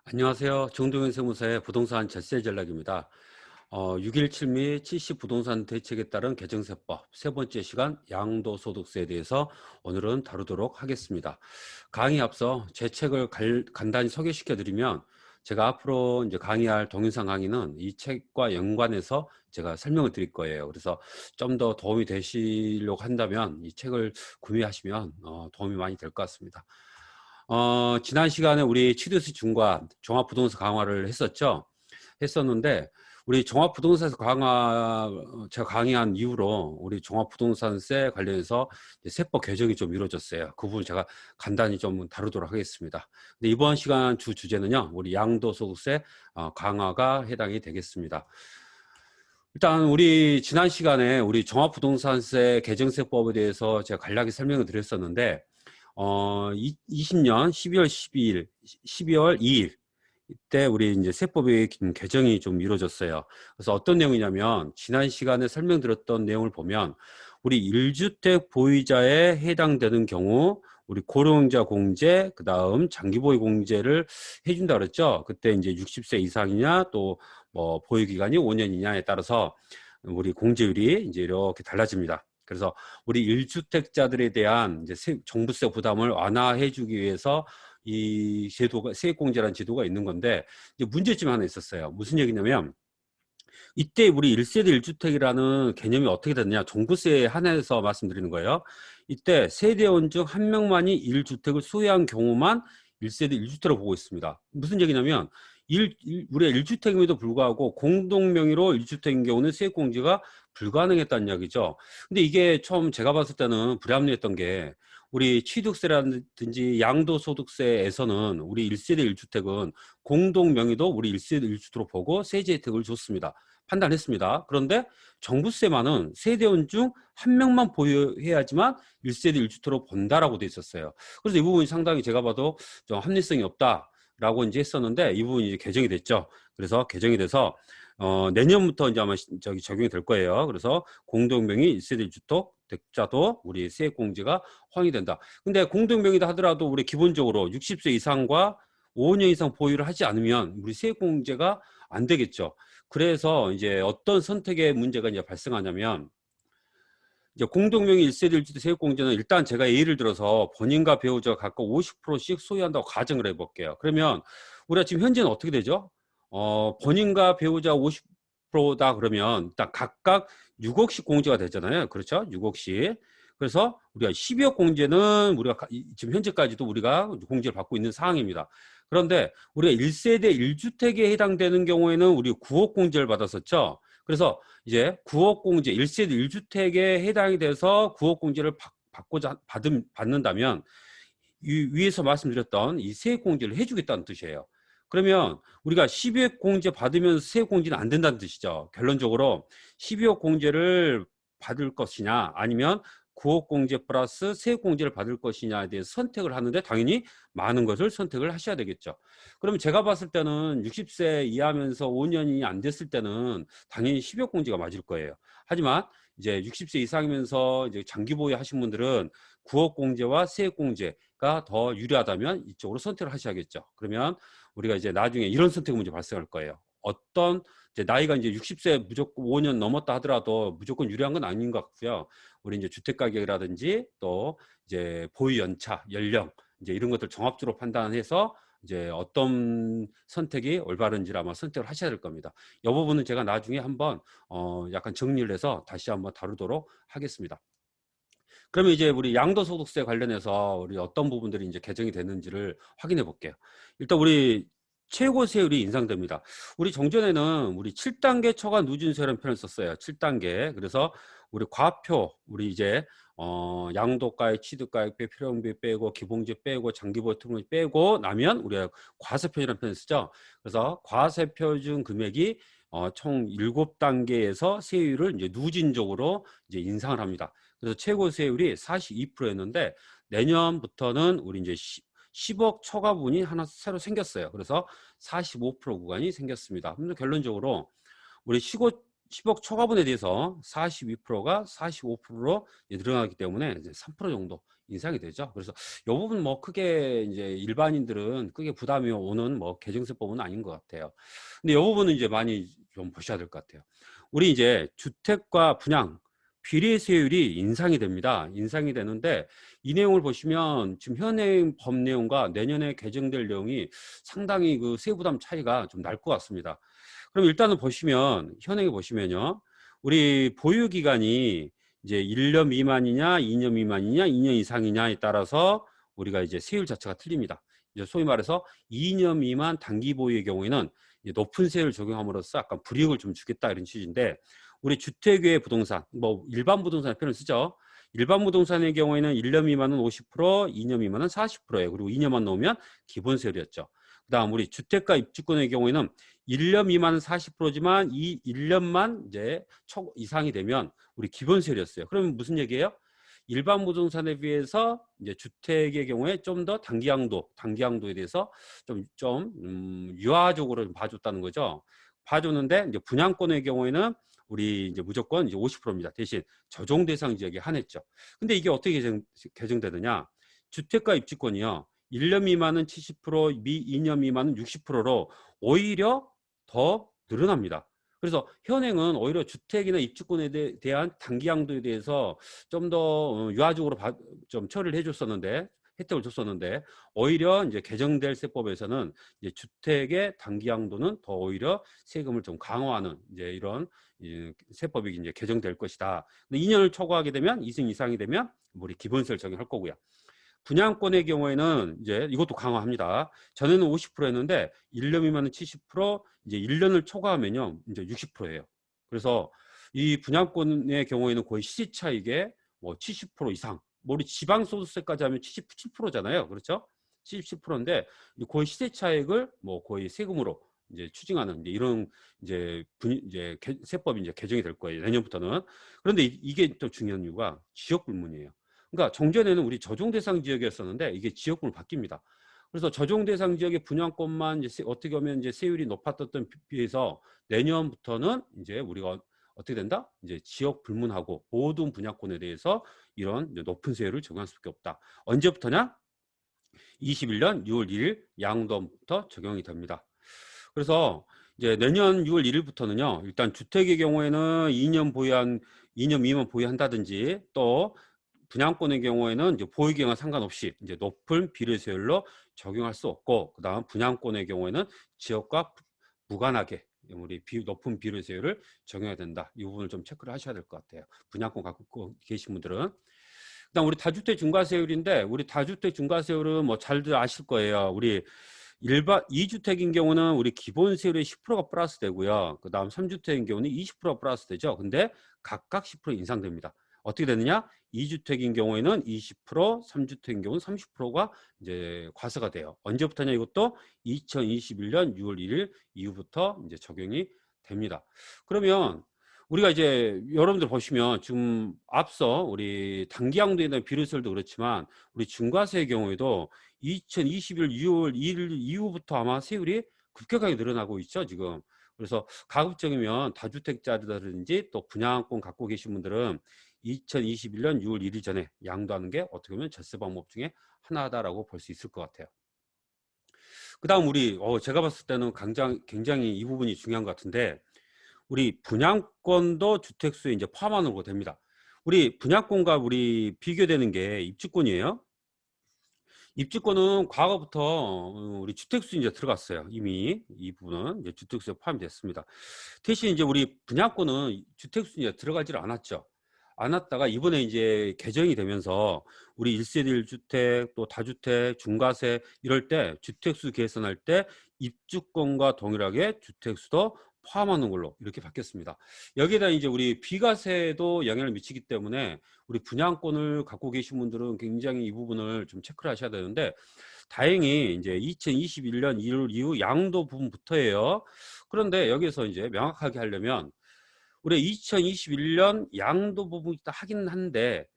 안녕하세요. 정동현 세무사의 부동산 절세 전략입니다. 617 및 70 부동산 대책에 따른 개정세법 세 번째 시간 양도소득세에 대해서 오늘은 다루도록 하겠습니다. 강의 앞서 제 책을 간단히 소개시켜 드리면 제가 앞으로 이제 강의할 동영상 강의는 이 책과 연관해서 제가 설명을 드릴 거예요. 그래서 좀 더 도움이 되시려고 한다면 이 책을 구매하시면 도움이 많이 될 것 같습니다. 지난 시간에 우리 취득세 중과 종합부동산 강화를 했었는데, 우리 종합부동산세 강화, 제가 강의한 이후로 우리 종합부동산세 관련해서 이제 세법 개정이 좀 이루어졌어요. 그 부분 제가 간단히 좀 다루도록 하겠습니다. 근데 이번 시간 주제는요, 우리 양도소득세 강화가 해당이 되겠습니다. 일단 우리 지난 시간에 우리 종합부동산세 개정세법에 대해서 제가 간략히 설명을 드렸었는데, 20년 12월 12일, 12월 2일 이때 우리 이제 세법의 개정이 좀 이루어졌어요. 그래서 어떤 내용이냐면 지난 시간에 설명드렸던 내용을 보면 우리 1주택 보유자에 해당되는 경우 우리 고령자 공제, 그 다음 장기보유 공제를 해준다 그랬죠. 그때 이제 60세 이상이냐 또 뭐 보유기간이 5년이냐에 따라서 우리 공제율이 이제 이렇게 달라집니다. 그래서 우리 1주택자들에 대한 이제 종부세 부담을 완화해 주기 위해서 이 제도가 세액공제라는 제도가 있는 건데 이제 문제점이 하나 있었어요. 무슨 얘기냐면 이때 우리 1세대 1주택이라는 개념이 어떻게 됐느냐, 종부세에 한해서 말씀드리는 거예요. 이때 세대원 중 한 명만이 1주택을 소유한 경우만 1세대 1주택으로 보고 있습니다. 무슨 얘기냐면 우리가 1주택임에도 불구하고 공동명의로 1주택인 경우는 세액공제가 불가능했다는 이야기죠. 근데 이게 처음 제가 봤을 때는 불합리했던 게 우리 취득세라든지 양도소득세에서는 우리 1세대 1주택은 공동명의도 우리 1세대 1주택으로 보고 세제 혜택을 줬습니다. 판단했습니다. 그런데 종부세만은 세대원 중 한 명만 보유해야지만 1세대 1주택으로 본다라고 돼 있었어요. 그래서 이 부분이 상당히 제가 봐도 좀 합리성이 없다라고 이제 했었는데 이 부분이 이제 개정이 됐죠. 그래서 개정이 돼서 내년부터 이제 아마 적용이 될 거예요. 그래서 공동명의 1세대 1주택자도 우리 세액공제가 허용이 된다. 근데 공동명의다 하더라도 우리 기본적으로 60세 이상과 5년 이상 보유를 하지 않으면 우리 세액공제가 안 되겠죠. 그래서 이제 어떤 선택의 문제가 이제 발생하냐면 이제 공동명의 1세대 1주택 세액공제는 일단 제가 예를 들어서 본인과 배우자가 각각 50%씩 소유한다고 가정을 해볼게요. 그러면 우리가 지금 현재는 어떻게 되죠? 본인과 배우자 50%다 그러면 일단 각각 6억씩 공제가 되잖아요. 그렇죠? 6억씩. 그래서 우리가 12억 공제는 우리가 지금 현재까지도 우리가 공제를 받고 있는 상황입니다. 그런데 우리가 1세대 1주택에 해당되는 경우에는 우리 9억 공제를 받았었죠. 그래서 이제 9억 공제, 1세대 1주택에 해당이 돼서 9억 공제를 받는다면 이 위에서 말씀드렸던 이 세액공제를 해주겠다는 뜻이에요. 그러면 우리가 12억 공제 받으면서 세액공제는 안 된다는 뜻이죠. 결론적으로 12억 공제를 받을 것이냐 아니면 9억 공제 플러스 세액공제를 받을 것이냐에 대해서 선택을 하는데 당연히 많은 것을 선택을 하셔야 되겠죠. 그러면 제가 봤을 때는 60세 이하면서 5년이 안 됐을 때는 당연히 12억 공제가 맞을 거예요. 하지만 이제 60세 이상이면서 이제 장기 보유 하신 분들은 9억 공제와 세액 공제가 더 유리하다면 이쪽으로 선택을 하셔야겠죠. 그러면 우리가 이제 나중에 이런 선택 문제 발생할 거예요. 어떤 이제 나이가 이제 60세 무조건 5년 넘었다 하더라도 무조건 유리한 건 아닌 것 같고요. 우리 이제 주택 가격이라든지 또 이제 보유 연차, 연령 이제 이런 것들 종합적으로 판단해서 이제 어떤 선택이 올바른지를 아마 선택을 하셔야 될 겁니다. 이 부분은 제가 나중에 한번 약간 정리를 해서 다시 한번 다루도록 하겠습니다. 그러면 이제 우리 양도소득세 관련해서 우리 어떤 부분들이 이제 개정이 됐는지를 확인해 볼게요. 일단 우리 최고 세율이 인상됩니다. 우리 정전에는 우리 7단계 초과 누진세라는 표현을 썼어요. 7단계. 그래서 우리 과표, 우리 이제 양도가액, 취득가액, 필요형비 빼고, 기본세 빼고, 장기보유 특례 빼고 나면 우리가 과세표준이라는 표현을 쓰죠. 그래서 과세표준 금액이 총 7단계에서 세율을 이제 누진적으로 이제 인상을 합니다. 그래서 최고 세율이 42%였는데 내년부터는 우리 이제 10억 초과분이 하나 새로 생겼어요. 그래서 45% 구간이 생겼습니다. 그래서 결론적으로 우리 10억 초과분에 대해서 42%가 45%로 늘어나기 때문에 이제 3% 정도 인상이 되죠. 그래서 이 부분 뭐 크게 이제 일반인들은 크게 부담이 오는 뭐 개정세법은 아닌 것 같아요. 근데 이 부분은 이제 많이 좀 보셔야 될 것 같아요. 우리 이제 주택과 분양 비례세율이 인상이 됩니다. 인상이 되는데 이 내용을 보시면 지금 현행 법 내용과 내년에 개정될 내용이 상당히 그 세부담 차이가 좀 날 것 같습니다. 그럼 일단은 보시면 현행에 보시면요. 우리 보유 기간이 이제 1년 미만이냐, 2년 미만이냐, 2년 이상이냐에 따라서 우리가 이제 세율 자체가 틀립니다. 이제 소위 말해서 2년 미만 단기 보유의 경우에는 높은 세율을 적용함으로써 약간 불이익을 좀 주겠다 이런 취지인데 우리 주택외 부동산, 뭐 일반 부동산 표현을 쓰죠. 일반 부동산의 경우에는 1년 미만은 50%, 2년 미만은 40%예요. 그리고 2년만 넘으면 기본세율이었죠. 그다음 우리 주택가 입주권의 경우에는 1년 미만은 40%지만 이 1년만 이제 초 이상이 되면 우리 기본세율이었어요. 그러면 무슨 얘기예요? 일반 부동산에 비해서 이제 주택의 경우에 좀 더 단기양도에 대해서 유화적으로 좀 봐줬다는 거죠. 봐줬는데 이제 분양권의 경우에는 우리 이제 무조건 이제 50%입니다. 대신 적용 대상 지역에 한했죠. 근데 이게 어떻게 개정되느냐? 주택가 입주권이요. 1년 미만은 70%, 2년 미만은 60%로 오히려 더 늘어납니다. 그래서 현행은 오히려 주택이나 입주권에 대한 단기 양도에 대해서 좀 더 유화적으로 좀 처리를 해줬었는데 혜택을 줬었는데 오히려 이제 개정될 세법에서는 이제 주택의 단기 양도는 더 오히려 세금을 좀 강화하는 이제 이런 세법이 이제 개정될 것이다. 근데 2년을 초과하게 되면 2승 이상이 되면 우리 기본세를 적용할 거고요. 분양권의 경우에는 이제 이것도 강화합니다. 전에는 50%였는데 1년 미만은 70%, 이제 1년을 초과하면요, 이제 60%예요. 그래서 이 분양권의 경우에는 거의 시세 차익의 뭐 70% 이상, 뭐 우리 지방소득세까지 하면 77%잖아요. 그렇죠? 77%인데 거의 시세 차익을 뭐 거의 세금으로 이제 추징하는 이제 이런 이제 세법이 이제 개정이 될 거예요. 내년부터는. 그런데 이게 또 중요한 이유가 지역 불문이에요. 그러니까 정전에는 우리 적용 대상 지역이었었는데 이게 지역으로 바뀝니다. 그래서 적용 대상 지역의 분양권만 이제 어떻게 보면 이제 세율이 높았던 비해서 내년부터는 이제 우리가 어떻게 된다? 이제 지역 불문하고 모든 분양권에 대해서 이런 높은 세율을 적용할 수밖에 없다. 언제부터냐? 21년 6월 1일 양도부터 적용이 됩니다. 그래서 이제 내년 6월 1일부터는요. 일단 주택의 경우에는 2년 미만 보유한다든지 또 분양권의 경우에는 이제 보유기간과 상관없이 이제 높은 비례세율로 적용할 수 없고, 그다음 분양권의 경우에는 지역과 무관하게 우리 높은 비례세율을 적용해야 된다. 이 부분을 좀 체크를 하셔야 될 것 같아요. 분양권 갖고 계신 분들은. 그다음 우리 다주택 중과세율인데 우리 다주택 중과세율은 뭐 잘들 아실 거예요. 우리 일반 2주택인 경우는 우리 기본세율의 10%가 플러스 되고요. 그다음 3주택인 경우는 20%가 플러스 되죠. 근데 각각 10% 인상됩니다. 어떻게 되느냐? 2주택인 경우에는 20%, 3주택인 경우는 30%가 이제 과세가 돼요. 언제부터냐? 이것도 2021년 6월 1일 이후부터 이제 적용이 됩니다. 그러면 우리가 이제 여러분들 보시면 지금 앞서 우리 단기양도에 대한 비례세율도 그렇지만 우리 중과세의 경우에도 2021 6월 1일 이후부터 아마 세율이 급격하게 늘어나고 있죠, 지금. 그래서 가급적이면 다주택자들이라든지 또 분양권 갖고 계신 분들은 2021년 6월 1일 전에 양도하는 게 어떻게 보면 절세 방법 중에 하나다라고 볼 수 있을 것 같아요. 그다음 우리 제가 봤을 때는 굉장히 이 부분이 중요한 것 같은데 우리 분양권도 주택수에 이제 포함하는 거 됩니다. 우리 분양권과 우리 비교되는 게 입주권이에요. 입주권은 과거부터 우리 주택수 이제 들어갔어요. 이미 이 부분은 이제 주택수에 포함이 됐습니다. 대신 이제 우리 분양권은 주택수 이제 들어가지를 않았죠. 않았다가 이번에 이제 개정이 되면서 우리 1세대 1주택 또 다주택 중과세 이럴 때 주택수 계산할 때 입주권과 동일하게 주택수도 포함하는 걸로 이렇게 바뀌었습니다. 여기에다 이제 우리 비과세도 영향을 미치기 때문에 우리 분양권을 갖고 계신 분들은 굉장히 이 부분을 좀 체크를 하셔야 되는데 다행히 이제 2021년 1월 이후 양도 부분부터예요. 그런데 여기서 이제 명확하게 하려면 우리 2021년 양도 부분이 하긴 한데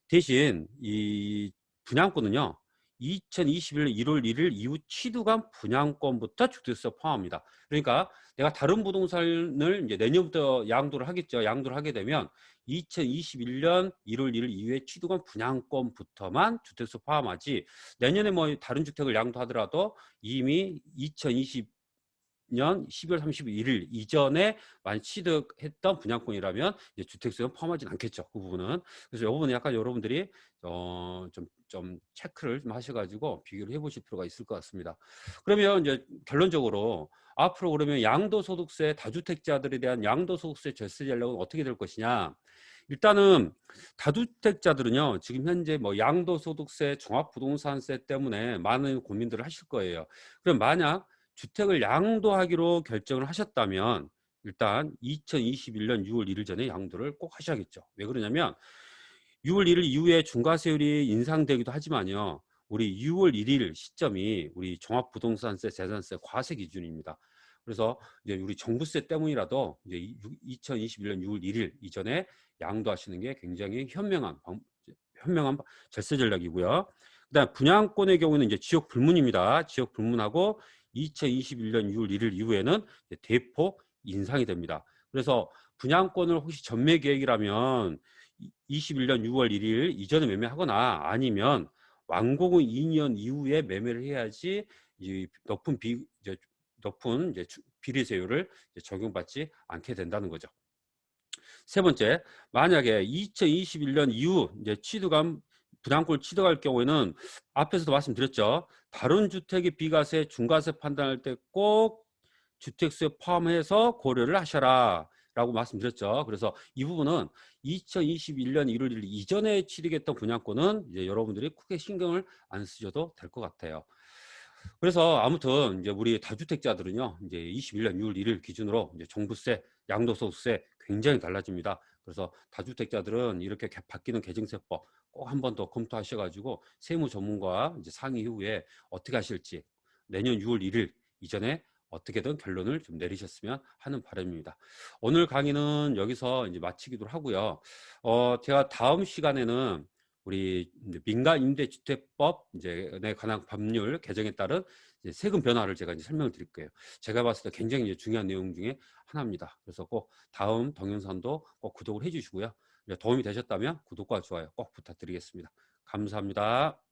대신 이 분양권은요 2021년 1월 1일 이후 취득한 분양권부터 주택세 포함합니다. 그러니까 내가 다른 부동산을 이제 내년부터 양도를 하겠죠. 양도를 하게 되면 2021년 1월 1일 이후에 취득한 분양권부터만 주택세 포함하지, 내년에 뭐 다른 주택을 양도하더라도 이미 2020년 12월 31일 이전에 많이 취득했던 분양권이라면 이제 주택수는 포함하진 않겠죠. 그 부분은. 그래서 이 부분은 약간 여러분들이 좀 체크를 좀 하셔가지고 비교를 해보실 필요가 있을 것 같습니다. 그러면 이제 결론적으로 앞으로 그러면 양도소득세, 다주택자들에 대한 양도소득세 절세 전략은 어떻게 될 것이냐? 일단은 다주택자들은요, 지금 현재 뭐 양도소득세, 종합부동산세 때문에 많은 고민들을 하실 거예요. 그럼 만약 주택을 양도하기로 결정을 하셨다면 일단 2021년 6월 1일 전에 양도를 꼭 하셔야겠죠. 왜 그러냐면 6월 1일 이후에 중과세율이 인상되기도 하지만요, 우리 6월 1일 시점이 우리 종합부동산세, 재산세 과세 기준입니다. 그래서 이제 우리 종부세 때문이라도 이제 2021년 6월 1일 이전에 양도하시는 게 굉장히 현명한 절세 전략이고요. 그다음 분양권의 경우는 이제 지역 불문입니다. 지역 불문하고 2021년 6월 1일 이후에는 대폭 인상이 됩니다. 그래서 분양권을 혹시 전매 계획이라면 21년 6월 1일 이전에 매매하거나 아니면 완공 후 2년 이후에 매매를 해야지 이 높은 비례세율을 적용받지 않게 된다는 거죠. 세 번째, 만약에 2021년 이후 이제 분양권을 취득할 경우에는 앞에서도 말씀드렸죠. 다른 주택의 비과세, 중과세 판단할 때 꼭 주택수에 포함해서 고려를 하셔라 라고 말씀드렸죠. 그래서 이 부분은 2021년 1월 1일 이전에 취득했던 분양권은 이제 여러분들이 크게 신경을 안 쓰셔도 될 것 같아요. 그래서 아무튼 이제 우리 다주택자들은요, 이제 21년 6월 1일 기준으로 이제 종부세, 양도소득세 굉장히 달라집니다. 그래서 다주택자들은 이렇게 바뀌는 계정세법 꼭 한 번 더 검토하셔가지고 세무 전문가와 이제 상의 후에 어떻게 하실지 내년 6월 1일 이전에 어떻게든 결론을 좀 내리셨으면 하는 바람입니다. 오늘 강의는 여기서 이제 마치기도 하고요. 제가 다음 시간에는 우리 민간 임대주택법 이제에 관한 법률 개정에 따른 이제 세금 변화를 제가 이제 설명을 드릴 거예요. 제가 봤을 때 굉장히 이제 중요한 내용 중에 하나입니다. 그래서 꼭 다음 동영상도 꼭 구독을 해주시고요. 도움이 되셨다면 구독과 좋아요 꼭 부탁드리겠습니다. 감사합니다.